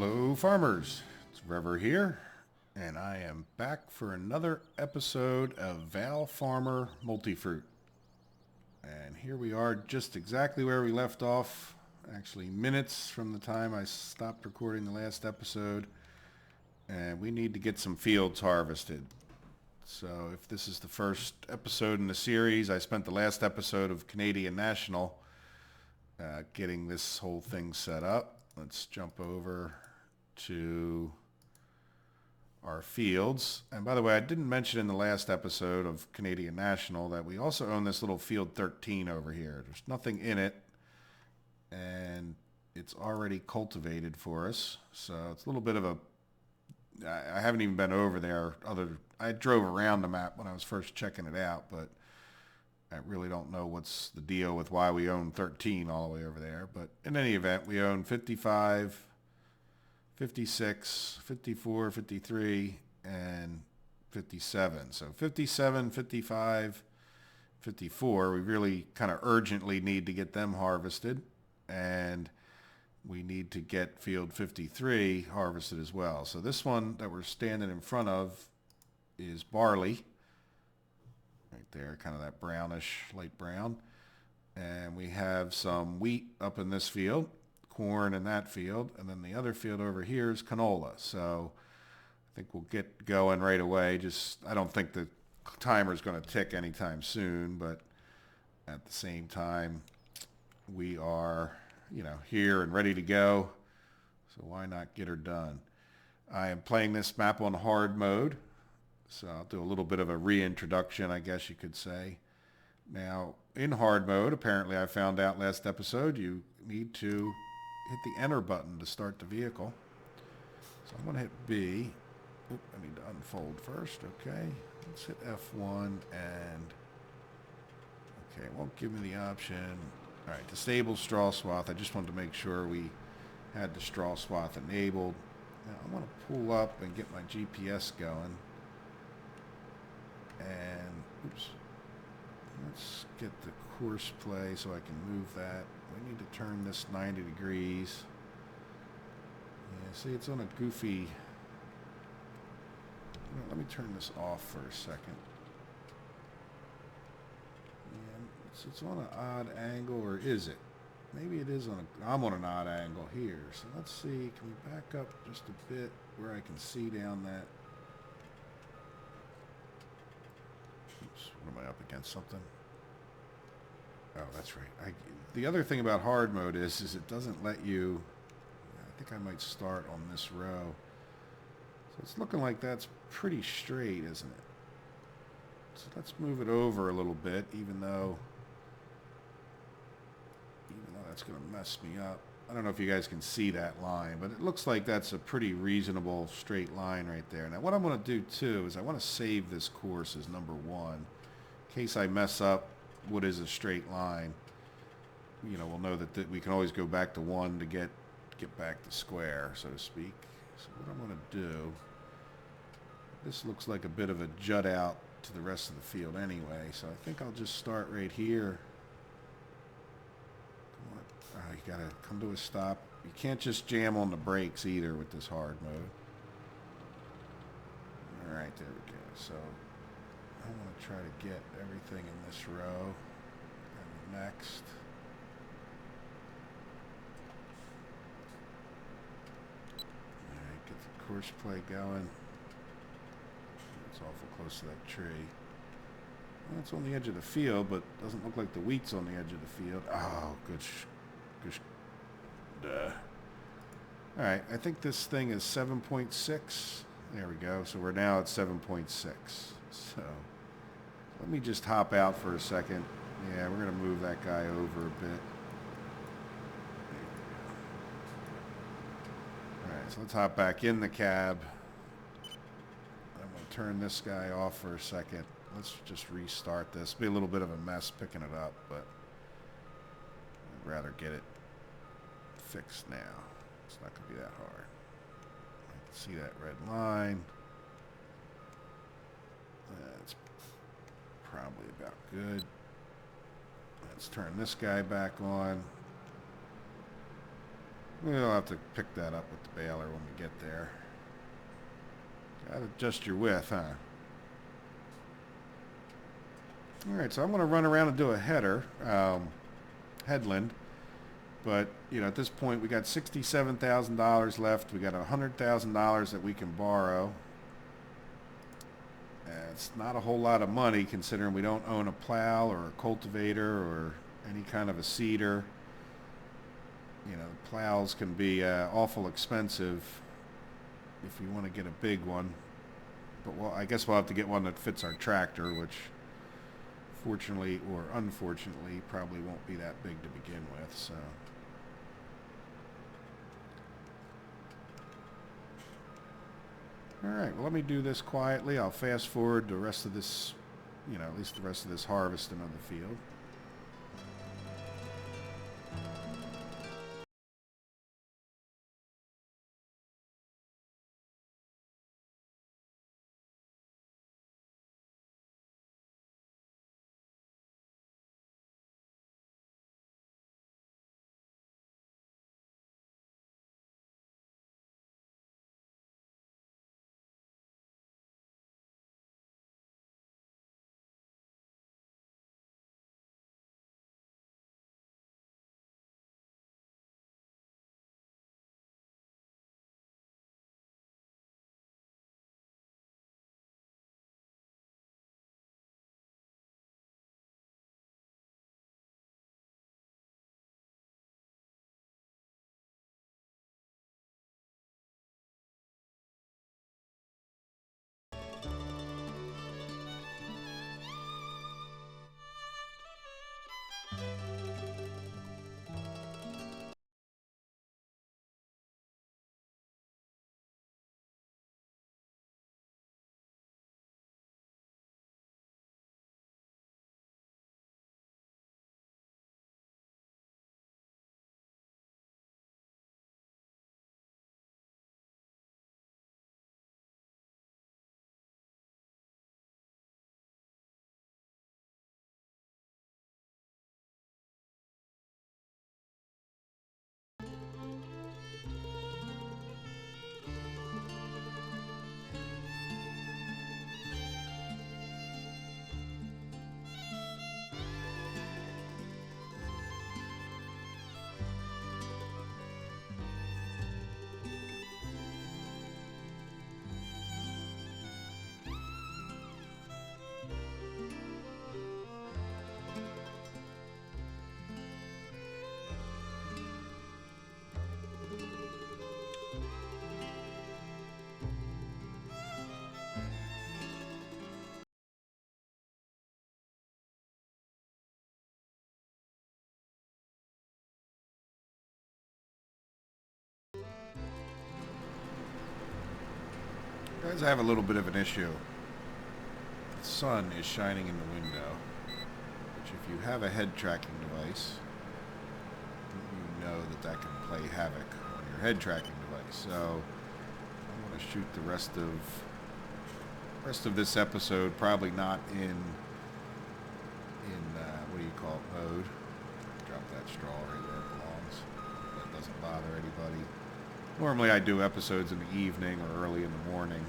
Hello, farmers. It's Rever here, and I am back for another episode of Val Farmer Multifruit. And here we are, just exactly where we left off, actually minutes from the time I stopped recording the last episode. And we need to get some fields harvested. So if this is the first episode in the series, I spent the last episode of Canadian National getting this whole thing set up. Let's jump over to our fields. And by the way, I didn't mention in the last episode of Canadian National that we also own this little field 13 over here. There's nothing in it, and it's already cultivated for us. So it's a little bit of a, I haven't even been over there. I drove around the map when I was first checking it out, but I really don't know what's the deal with why we own 13 all the way over there. But in any event, we own 55, 56, 54, 53, and 57. So 57, 55, 54, we really kind of urgently need to get them harvested. And we need to get field 53 harvested as well. So this one that we're standing in front of is barley. Right there, kind of that brownish, light brown. And we have some wheat up in this field, corn in that field, and then the other field over here is canola. So I think we'll get going right away. I don't think the timer's going to tick anytime soon, but at the same time, we are, here and ready to go. So why not get her done? I am playing this map on hard mode. So I'll do a little bit of a reintroduction, I guess you could say. Now, in hard mode, apparently I found out last episode, you need to hit the enter button to start the vehicle. So I'm going to hit B. Oop, I need to unfold first. Okay. Let's hit F1 and... Okay, it won't give me the option. All right, disable straw swath. I just wanted to make sure we had the straw swath enabled. Now I want to pull up and get my GPS going. And, oops, let's get the course play so I can move that. We need to turn this 90 degrees. Yeah, see, it's on a goofy... let me turn this off for a second. Yeah, it's on an odd angle, or is it? Maybe it is on a... I'm on an odd angle here. So let's see, can we back up just a bit where I can see down that... What am I up against? Something? Oh, that's right. The other thing about hard mode is it doesn't let you... I think I might start on this row. So it's looking like that's pretty straight, isn't it? So let's move it over a little bit, even though that's going to mess me up. I don't know if you guys can see that line, but it looks like that's a pretty reasonable straight line right there. Now what I'm going to do too is I want to save this course as number 1. In case I mess up what is a straight line, we'll know that we can always go back to 1 to get back to square, so to speak. So what I'm going to do, this looks like a bit of a jut out to the rest of the field anyway, so I think I'll just start right here. You gotta come to a stop. You can't just jam on the brakes either with this hard mode. Alright, there we go. So I want to try to get everything in this row. And the next. Alright, get the course play going. It's awful close to that tree. Well, it's on the edge of the field, but doesn't look like the wheat's on the edge of the field. Oh, good. Alright, I think this thing is 7.6. There we go. So we're now at 7.6. So let me just hop out for a second. Yeah, we're going to move that guy over a bit. Alright, so let's hop back in the cab. I'm going to turn this guy off for a second. Let's just restart this. Be a little bit of a mess picking it up, but I'd rather get it fixed now. It's not going to be that hard. I can see that red line. That's probably about good. Let's turn this guy back on. We'll have to pick that up with the baler when we get there. Gotta adjust your width, huh? Alright, so I'm going to run around and do a header, headland. But, you know, at this point we got $67,000 left. We got $100,000 that we can borrow. It's not a whole lot of money considering we don't own a plow or a cultivator or any kind of a seeder. You know, plows can be awful expensive if you want to get a big one. But well, I guess we'll have to get one that fits our tractor, which fortunately or unfortunately probably won't be that big to begin with. So. Alright, well let me do this quietly. I'll fast forward the rest of this, you know, at least the rest of this harvesting of the field. Guys, I have a little bit of an issue. The sun is shining in the window, which if you have a head tracking device, you know that that can play havoc on your head tracking device. So I'm going to shoot the rest of this episode probably not in what do you call it, mode. Drop that straw right where it belongs. That doesn't bother anybody. Normally I do episodes in the evening or early in the morning.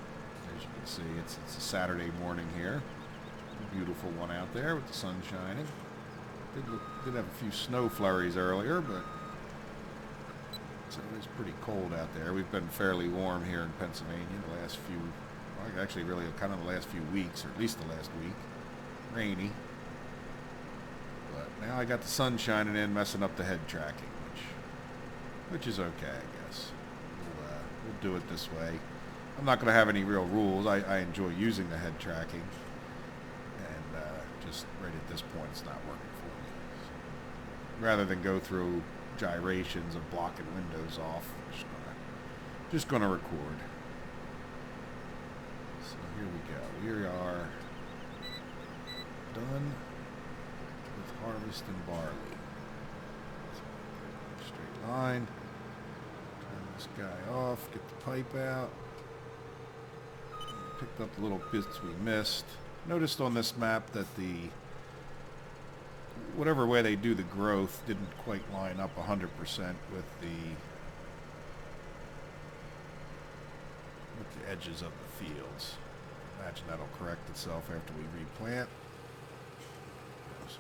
As you can see, it's a Saturday morning here. A beautiful one out there with the sun shining. Did have a few snow flurries earlier, but so it's pretty cold out there. We've been fairly warm here in Pennsylvania the last few, well, actually really kind of the last few weeks, or at least the last week. Rainy. But now I got the sun shining in, messing up the head tracking, which is okay, I guess. We'll do it this way. I'm not going to have any real rules. I enjoy using the head tracking, and just right at this point it's not working for me. So, rather than go through gyrations of blocking windows off, I'm just going to record. So here we go. We are done with harvesting barley. So, straight line. This guy off, get the pipe out. Picked up the little bits we missed. Noticed on this map that whatever way they do the growth didn't quite line up 100% with the the edges of the fields. Imagine that'll correct itself after we replant. So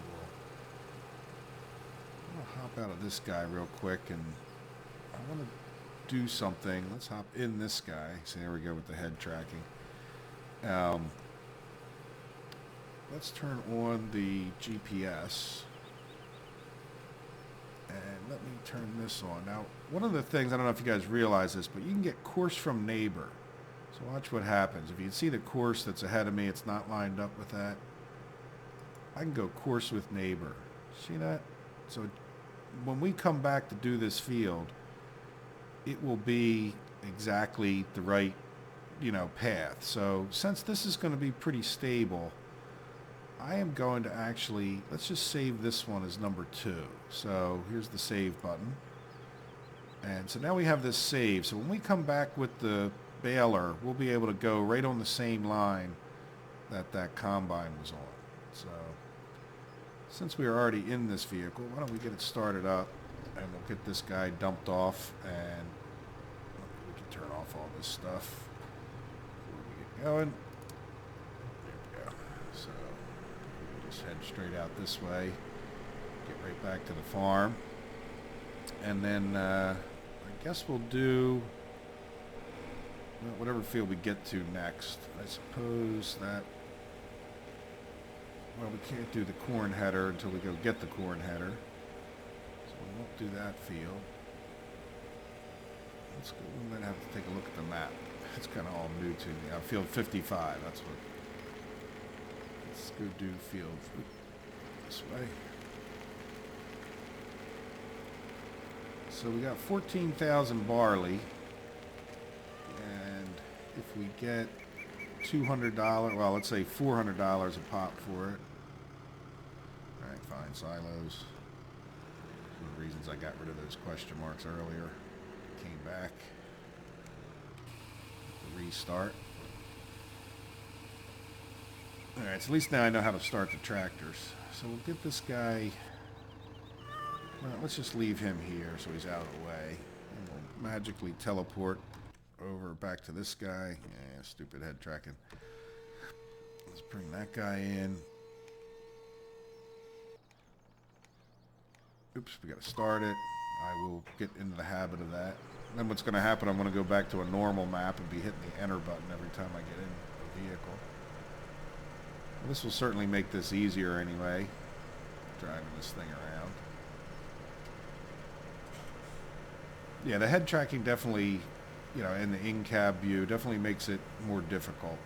we'll hop out of this guy real quick, and I want to do something. Let's hop in this guy. So there we go with the head tracking. Let's turn on the GPS. And let me turn this on. Now, one of the things, I don't know if you guys realize this, but you can get course from neighbor. So watch what happens. If you can see the course that's ahead of me, it's not lined up with that. I can go course with neighbor. See that? So when we come back to do this field, it will be exactly the right, path. So since this is going to be pretty stable, I am going to actually, let's just save this one as number 2. So here's the save button. And so now we have this save. So when we come back with the baler, we'll be able to go right on the same line that combine was on. So since we are already in this vehicle, why don't we get it started up, and we'll get this guy dumped off, and we can turn off all this stuff before we get going. There we go. So we'll just head straight out this way, get right back to the farm, and then I guess we'll do whatever field we get to next. I suppose that, well, we can't do the corn header until we go get the corn header, so we won't do that field. Let's go. We might have to take a look at the map. It's kind of all new to me. Field 55. That's what. Let's go do field this way. So we got 14,000 barley, and if we get $200, well, let's say $400 a pop for it. All right, fine, silos. One of the reasons I got rid of those question marks earlier. Came back. Restart. All right, so at least now I know how to start the tractors. So we'll get this guy. Well, let's just leave him here so he's out of the way. And we'll magically teleport over back to this guy. Yeah, stupid head tracking. Let's bring that guy in. Oops, we got to start it. I will get into the habit of that. Then what's going to happen, I'm going to go back to a normal map and be hitting the enter button every time I get in the vehicle. This will certainly make this easier anyway, driving this thing around. Yeah, the head tracking definitely, in the in-cab view, definitely makes it more difficult.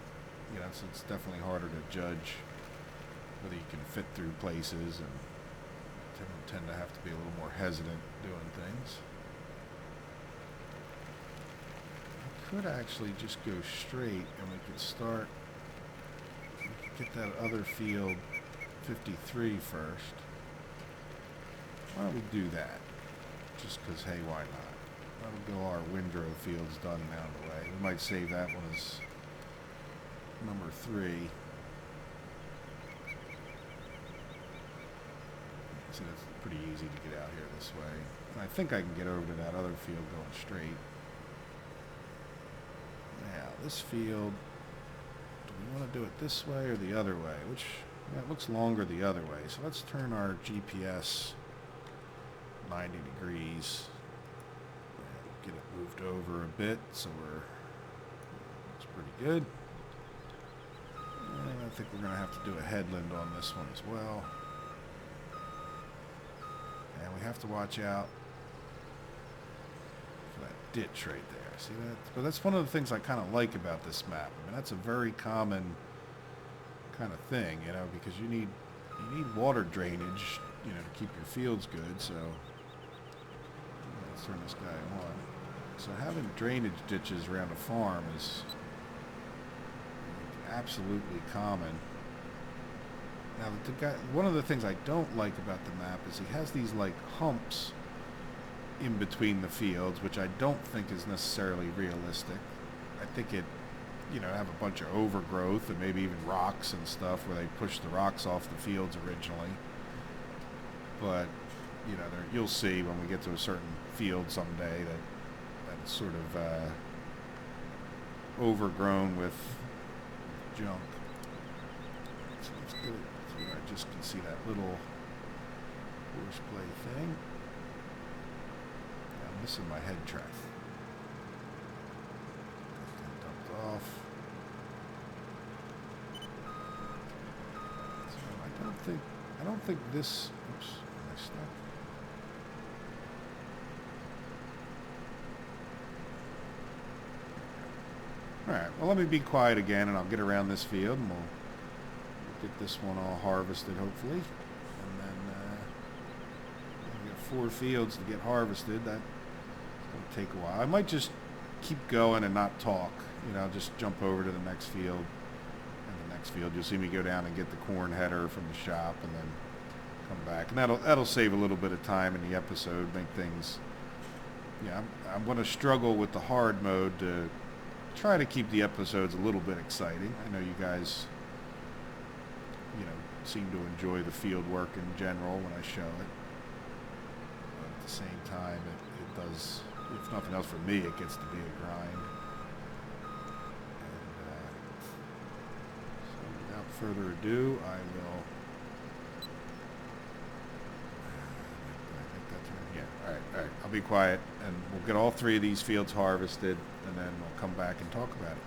So it's definitely harder to judge whether you can fit through places, and tend to have to be a little more hesitant doing things. I could actually just go straight, and we could start, we could get that other field 53 first. Why don't we do that? Just because, hey, why not? That'll go our windrow fields done and out of the way. We might save that one as number 3. So that's pretty easy to get out here this way. And I think I can get over to that other field going straight. Now, this field, do we want to do it this way or the other way? Which, it looks longer the other way. So let's turn our GPS 90 degrees. Get it moved over a bit so it's pretty good. And I think we're going to have to do a headland on this one as well. And we have to watch out for that ditch right there. See that? But that's one of the things I kind of like about this map. I mean, that's a very common kind of thing, because you need water drainage, to keep your fields good. So let's turn this guy on. So having drainage ditches around a farm is absolutely common. Now, one of the things I don't like about the map is he has these like humps in between the fields, which I don't think is necessarily realistic. I think it, have a bunch of overgrowth and maybe even rocks and stuff where they pushed the rocks off the fields originally. But, you'll see when we get to a certain field someday that it's sort of overgrown with junk. So let's go through. I just can see that little horseplay thing. I'm missing my head track. Dumped off. So I don't think this. Oops, am I stuck? All right. Well, let me be quiet again, and I'll get around this field, and we'll get this one all harvested, hopefully. And then we got 4 fields to get harvested. That's going to take a while. I might just keep going and not talk. You know, just jump over to the next field. And the next field, you'll see me go down and get the corn header from the shop, and then come back. And that'll save a little bit of time in the episode, make things. Yeah, I'm going to struggle with the hard mode to try to keep the episodes a little bit exciting. I know you guys, seem to enjoy the field work in general when I show it. But at the same time, it does, if nothing else for me, it gets to be a grind. And so without further ado, I will. All right. I'll be quiet, and we'll get all 3 of these fields harvested, and then we'll come back and talk about it.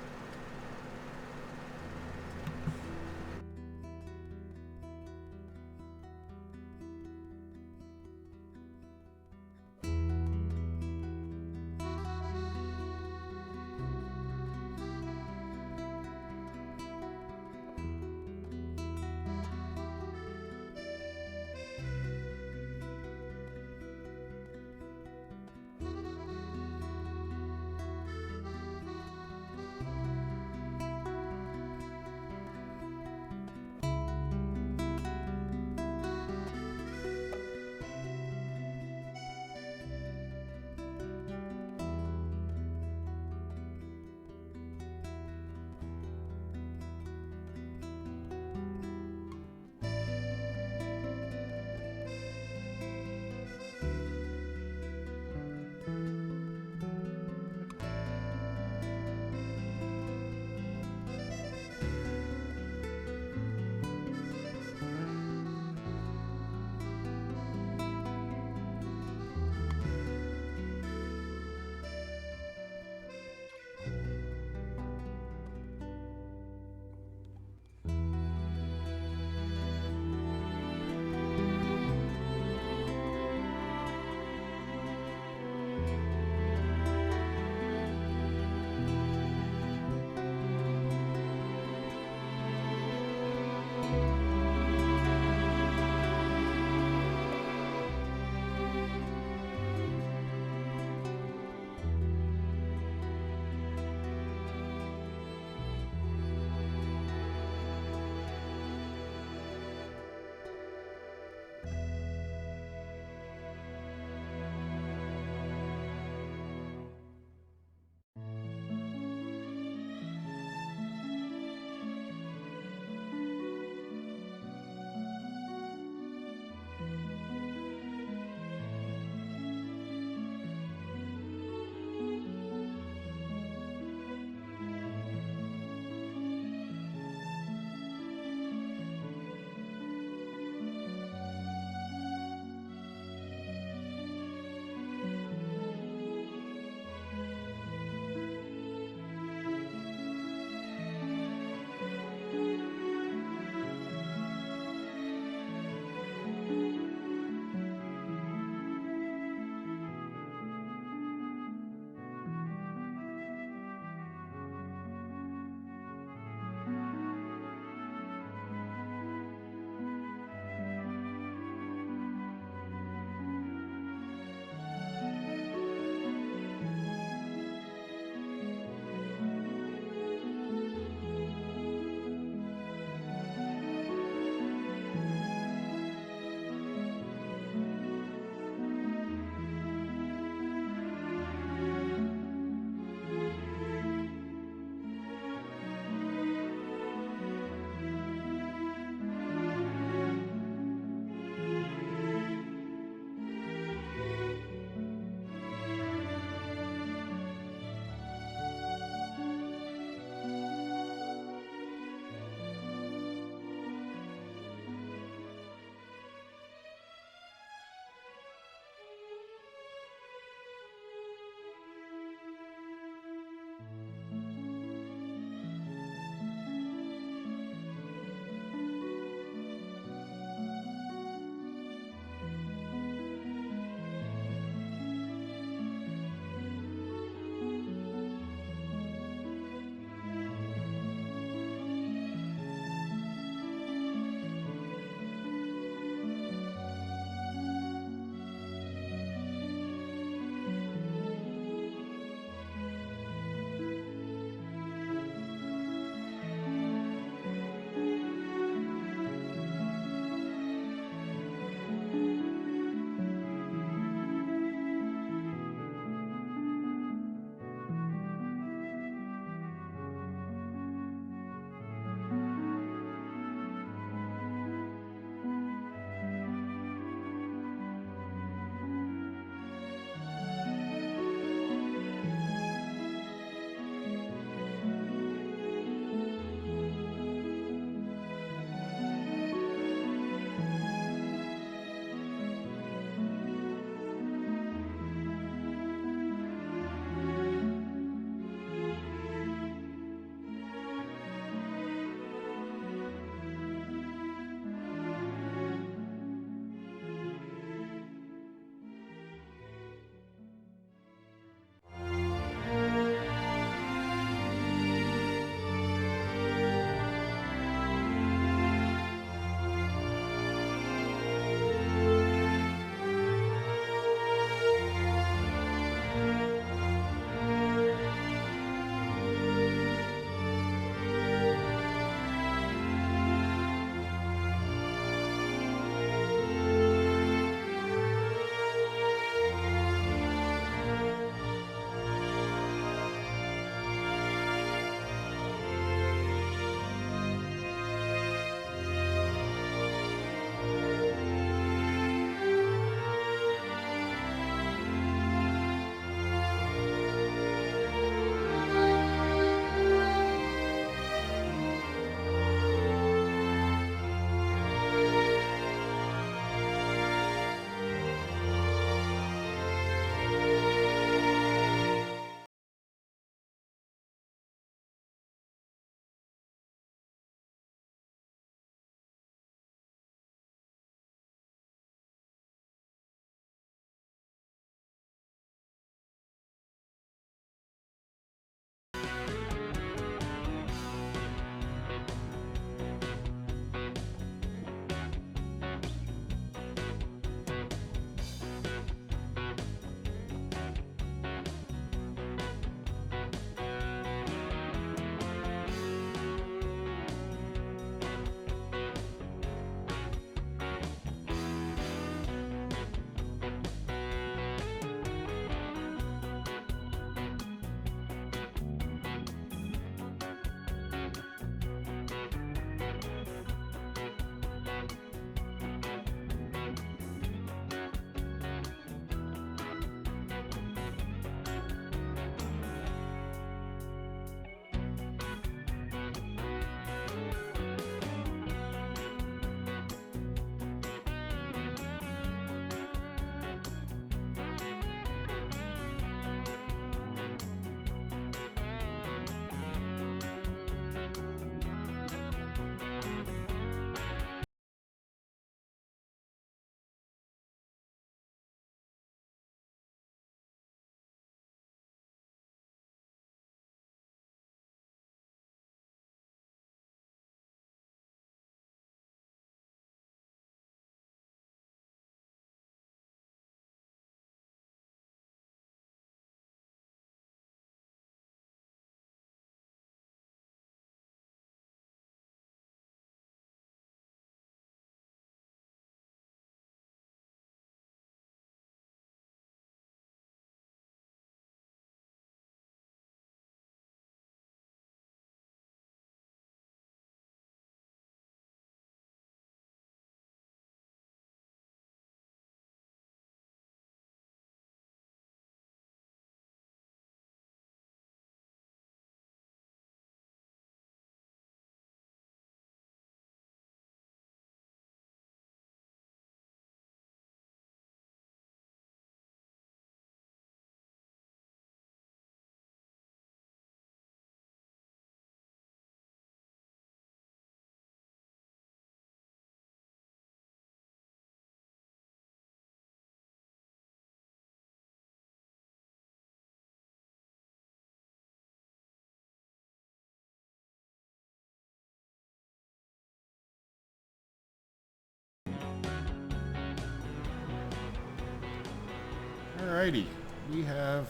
Alrighty, we have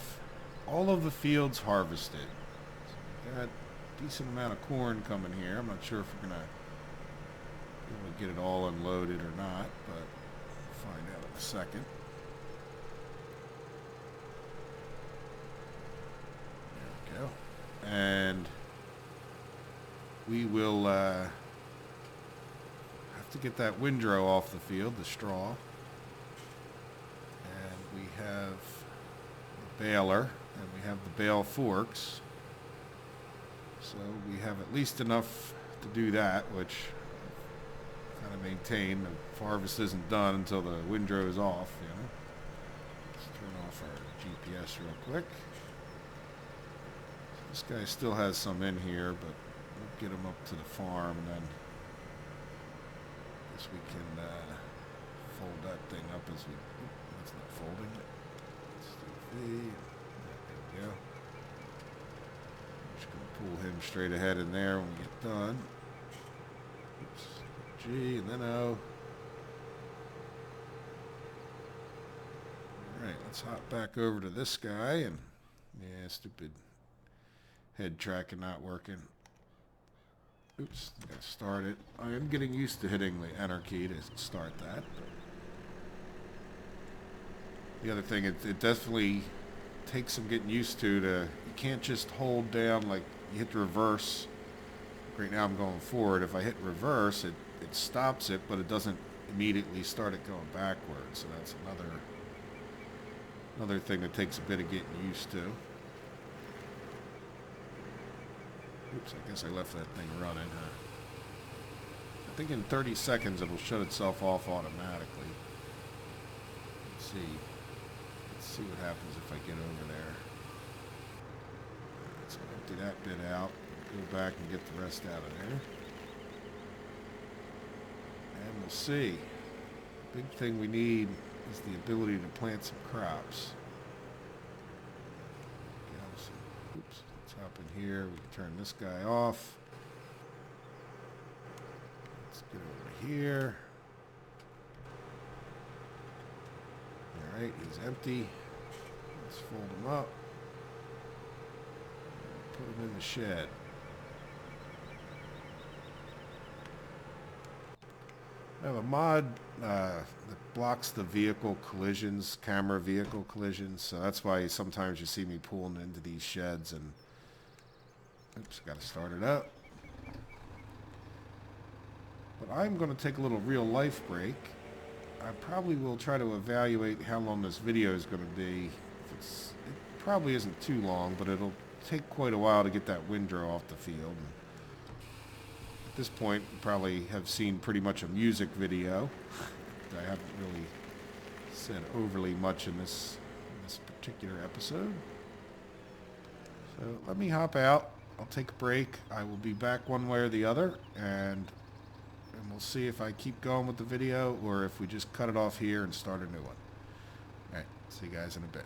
all of the fields harvested. So we got a decent amount of corn coming here. I'm not sure if we're gonna be able to get it all unloaded or not, but we'll find out in a second. There we go. And we will have to get that windrow off the field, the straw. And we have the baler, and we have the bale forks. So we have at least enough to do that, which kind of maintain. The harvest isn't done until the windrow is off, you know. Let's turn off our GPS real quick. So this guy still has some in here, but we'll get him up to the farm, and then I guess we can fold that thing up as we. That's not folding it. Let's do V. There we go. Just gonna pull him straight ahead in there when we get done. Oops. G and then O. Alright, let's hop back over to this guy and yeah, stupid head tracking not working. Oops, I gotta start it. I am getting used to hitting the enter key to start that. The other thing, it definitely takes some getting used to. You can't just hold down like you hit the reverse. Right now I'm going forward. If I hit reverse, it stops it, but it doesn't immediately start it going backwards. So that's another thing that takes a bit of getting used to. Oops, I guess I left that thing running. I think in 30 seconds it'll shut itself off automatically. Let's see what happens if I get over there. So empty that bit out, go back and get the rest out of there. And we'll see. Big thing we need is the ability to plant some crops. Oops, let's hop in here. We can turn this guy off. Let's get over here. Alright, he's empty. Let's fold him up. Put him in the shed. I have a mod that blocks the vehicle collisions, camera vehicle collisions, so that's why sometimes you see me pulling into these sheds and oops, gotta start it up. But I'm going to take a little real life break. I probably will try to evaluate how long this video is going to be. It probably isn't too long, but it'll take quite a while to get that windrow off the field. At this point, you probably have seen pretty much a music video. I haven't really said overly much in this particular episode. So let me hop out. I'll take a break. I will be back one way or the other, and we'll see if I keep going with the video or if we just cut it off here and start a new one. All right, see you guys in a bit.